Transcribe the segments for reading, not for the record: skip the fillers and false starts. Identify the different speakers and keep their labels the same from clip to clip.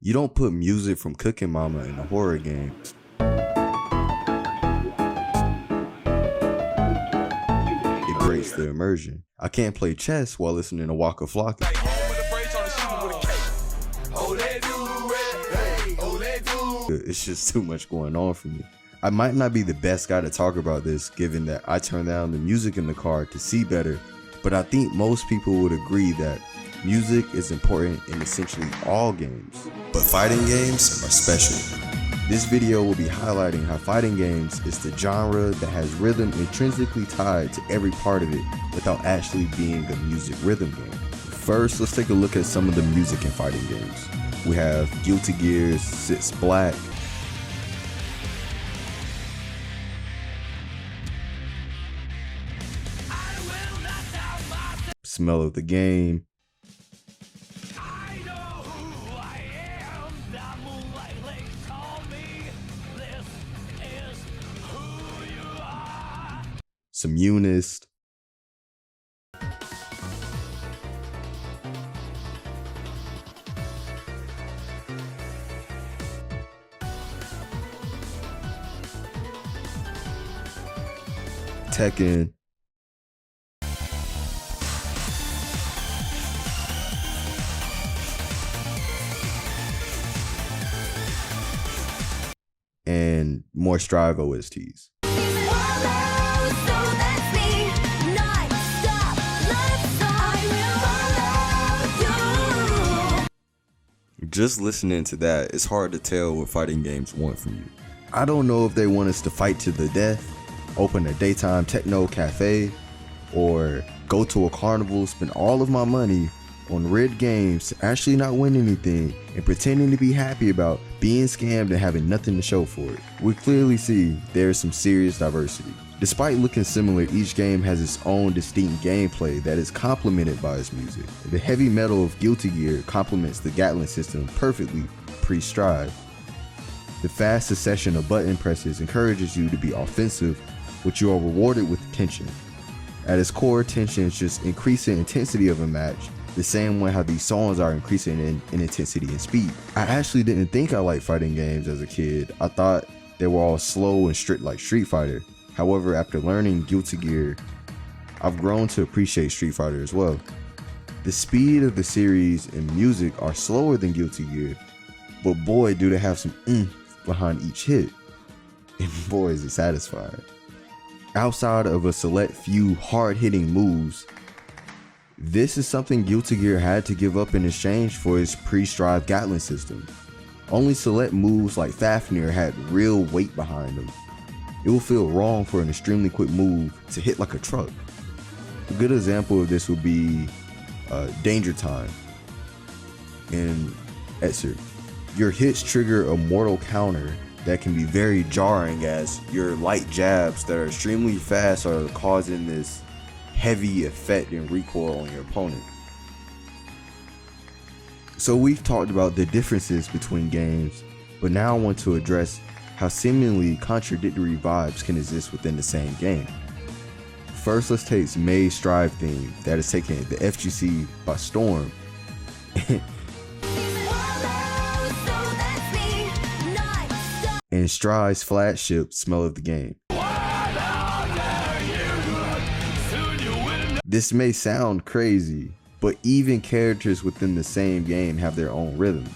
Speaker 1: You don't put music from Cooking Mama in a horror game. It breaks the immersion. I can't play chess while listening to Waka Flocka. It's just too much going on for me. I might not be the best guy to talk about this, given that I turn down the music in the car to see better, but I think most people would agree that music is important in essentially all games. But fighting games are special. This video will be highlighting how fighting games is the genre that has rhythm intrinsically tied to every part of it without actually being a music rhythm game. First, let's take a look at some of the music in fighting games. We have Guilty Gear's Sits Black, Smell of the Game, some Eunice, Tekken, and more Strive OSTs. Just listening to that, it's hard to tell what fighting games want from you. I don't know if they want us to fight to the death, open a daytime techno cafe, or go to a carnival, spend all of my money on rigged games to actually not win anything and pretending to be happy about being scammed and having nothing to show for it. We clearly see there is some serious diversity. Despite looking similar, each game has its own distinct gameplay that is complemented by its music. The heavy metal of Guilty Gear complements the Gatling system perfectly pre-Strive. The fast succession of button presses encourages you to be offensive, which you are rewarded with tension. At its core, tension is just increasing intensity of a match, the same way how these songs are increasing in intensity and speed. I actually didn't think I liked fighting games as a kid. I thought they were all slow and strict like Street Fighter. However, after learning Guilty Gear, I've grown to appreciate Street Fighter as well. The speed of the series and music are slower than Guilty Gear, but boy do they have some behind each hit, and boy is it satisfying. Outside of a select few hard-hitting moves, this is something Guilty Gear had to give up in exchange for its pre-Strive Gatling system. Only select moves like Fafnir had real weight behind them. It will feel wrong for an extremely quick move to hit like a truck. A good example of this would be Danger Time in Etzer. Your hits trigger a mortal counter that can be very jarring, as your light jabs that are extremely fast are causing this heavy effect and recoil on your opponent. So we've talked about the differences between games, but now I want to address how seemingly contradictory vibes can exist within the same game. First, let's take May's Strive theme that has taken the FGC by storm and Strive's flagship Smell of the Game. This may sound crazy, but even characters within the same game have their own rhythm.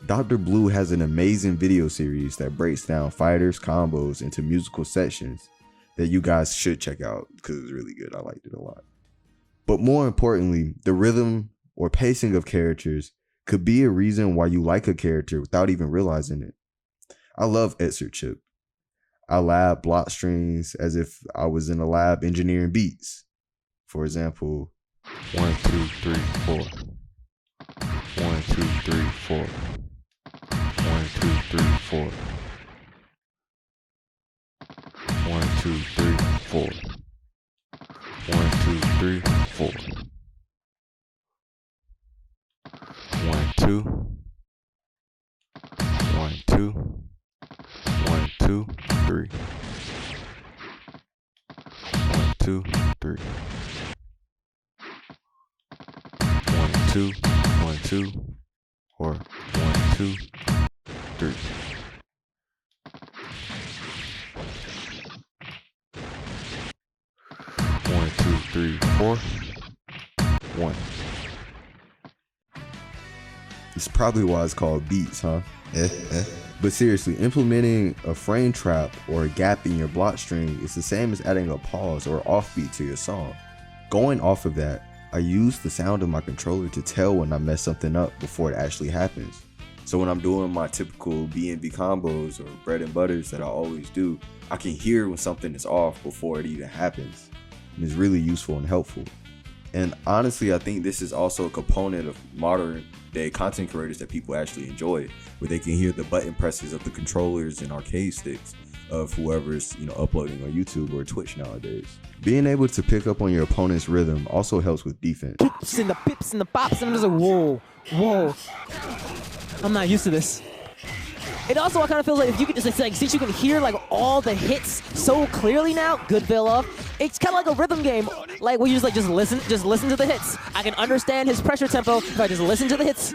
Speaker 1: Dr. Blue has an amazing video series that breaks down fighters' combos into musical sections that you guys should check out because it's really good. I liked it a lot. But more importantly, the rhythm or pacing of characters could be a reason why you like a character without even realizing it. I love Etzer Chip. I lab block strings as if I was in a lab engineering beats. For example, 1, 2, 3, 4. 1, 2, 3, 4. 1, 2, 3, 4. 2, 3, 4. 1, 2, 3, 4. 1, 2. 1, 2. 1, 2, 3. 1, 2, 3. 1, 2, 1, 2, or 1, 2, 3. 1, 2, 3, 4. 1. It's probably why it's called beats, huh? But seriously, implementing a frame trap or a gap in your block string is the same as adding a pause or offbeat to your song. Going off of that, I use the sound of my controller to tell when I mess something up before it actually happens. So when I'm doing my typical B&B combos or bread and butters that I always do, I can hear when something is off before it even happens. And it's really useful and helpful. And honestly, I think this is also a component of modern day content creators that people actually enjoy, where they can hear the button presses of the controllers and arcade sticks of whoever's uploading on YouTube or Twitch nowadays. Being able to pick up on your opponent's rhythm also helps with defense.
Speaker 2: Pips and the pops, and I'm just like, whoa. I'm not used to this. It also kind of feels like if you could just like, since you can hear like all the hits so clearly now, good fill off. It's kind of like a rhythm game, like where you just listen to the hits. I can understand his pressure tempo if I just listen to the hits.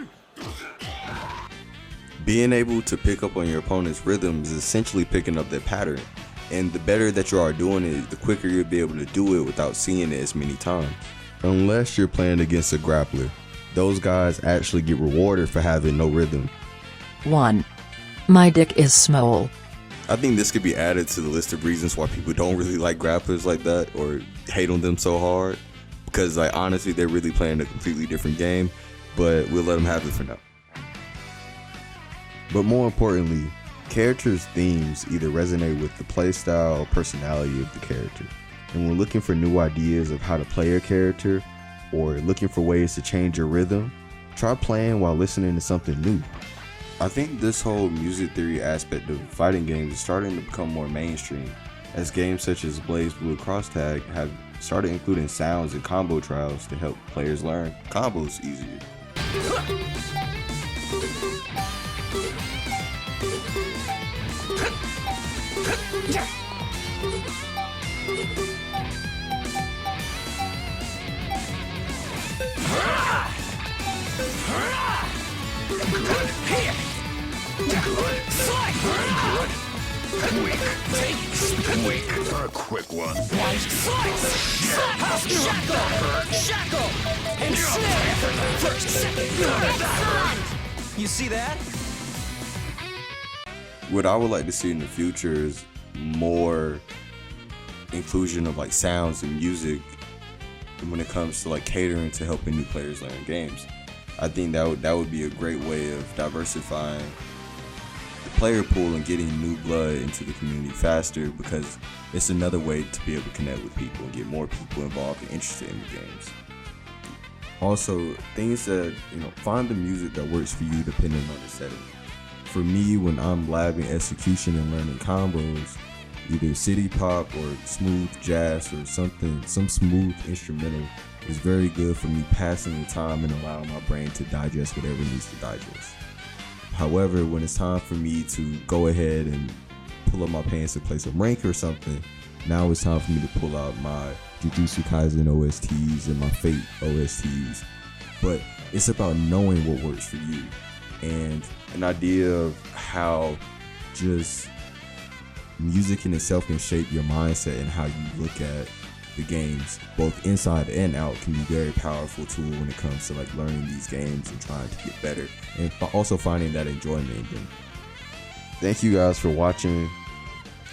Speaker 1: Being able to pick up on your opponent's rhythm is essentially picking up their pattern. And the better that you are doing it, the quicker you'll be able to do it without seeing it as many times. Unless you're playing against a grappler. Those guys actually get rewarded for having no rhythm.
Speaker 3: 1. My dick is small.
Speaker 1: I think this could be added to the list of reasons why people don't really like grapplers like that or hate on them so hard. Because like honestly, they're really playing a completely different game, but we'll let them have it for now. But more importantly, characters' themes either resonate with the playstyle or personality of the character. And when looking for new ideas of how to play your character or looking for ways to change your rhythm, try playing while listening to something new. I think this whole music theory aspect of fighting games is starting to become more mainstream, as games such as BlazBlue Cross Tag have started including sounds and combo trials to help players learn combos easier.
Speaker 4: For a quick one.
Speaker 2: Shackle, and snare. First, second, third. You see that?
Speaker 1: What I would like to see in the future is more inclusion of like sounds and music when it comes to like catering to helping new players learn games. I think that would be a great way of diversifying the player pool and getting new blood into the community faster, because it's another way to be able to connect with people and get more people involved and interested in the games. Also, things that, find the music that works for you depending on the setting. For me, when I'm labbing execution and learning combos, either city pop or smooth jazz or some smooth instrumental is very good for me passing the time and allowing my brain to digest whatever it needs to digest. However, when it's time for me to go ahead and pull up my pants and play some rank or something, now it's time for me to pull out my Jujutsu Kaisen OSTs and my Fate OSTs. But it's about knowing what works for you and an idea of how just music in itself can shape your mindset and how you look at the games, both inside and out, can be a very powerful tool when it comes to like learning these games and trying to get better and also finding that enjoyment in them. Thank you guys for watching.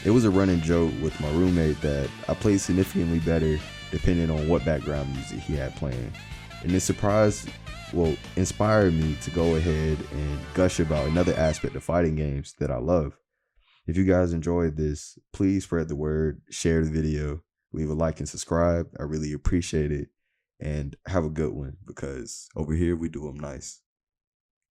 Speaker 1: It was a running joke with my roommate that I played significantly better depending on what background music he had playing. And this inspired me to go ahead and gush about another aspect of fighting games that I love. If you guys enjoyed this, please spread the word, share the video, leave a like and subscribe. I really appreciate it. And have a good one, because over here we do them nice.